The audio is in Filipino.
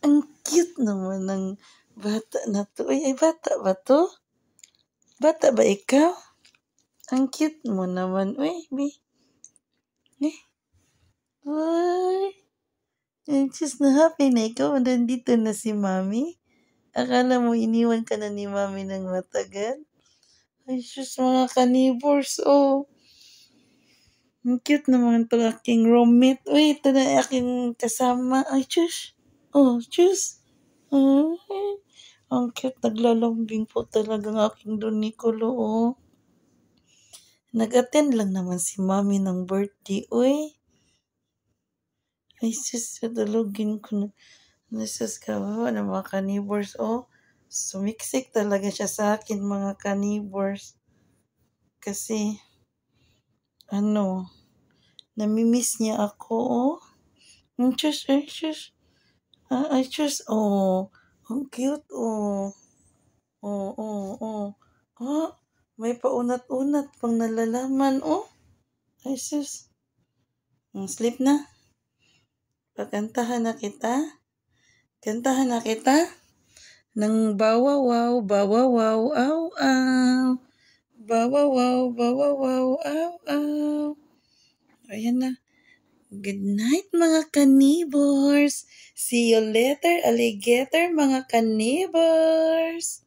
Ang cute naman ng bata na 'to. Ay, bata ba 'to? Bata ba ikaw? Ang cute mo naman. Uy, eh, uy. Ay, sus, na happy na ikaw. Nandito na si mami. Akala mo iniwan ka na ni mami ng matagal? Ay, sus, mga kanibors, oh. Ang cute naman itong aking roommate. Uy, ito na aking kasama. Ay, sus. Oh, sus. Ay, ang cute. Naglalambing po talaga ang aking Donikulo, oh. Nag-attend lang naman si mami ng birthday. Uy. Ay, sus, sadalugin ko na. Sus, kawawa na mga kanibors, oh. Sumiksik talaga siya sa akin, mga kanibors. Kasi, ano, namimiss niya ako, oh. Ang sus, ay, sus. Ay, sus, oh. Ang cute, oh. Oh, oh, oh. Ah, may paunat-unat pang nalalaman, oh. Ay, sus. Sleep na. Pakantahan na kita. Kantahan na kita. Ng bawawaw, bawawaw, aw, aw. Bawawaw, bawawaw, aw, aw. Ayan na. Good night, mga kanibors. See you later, alligator, mga kanibors.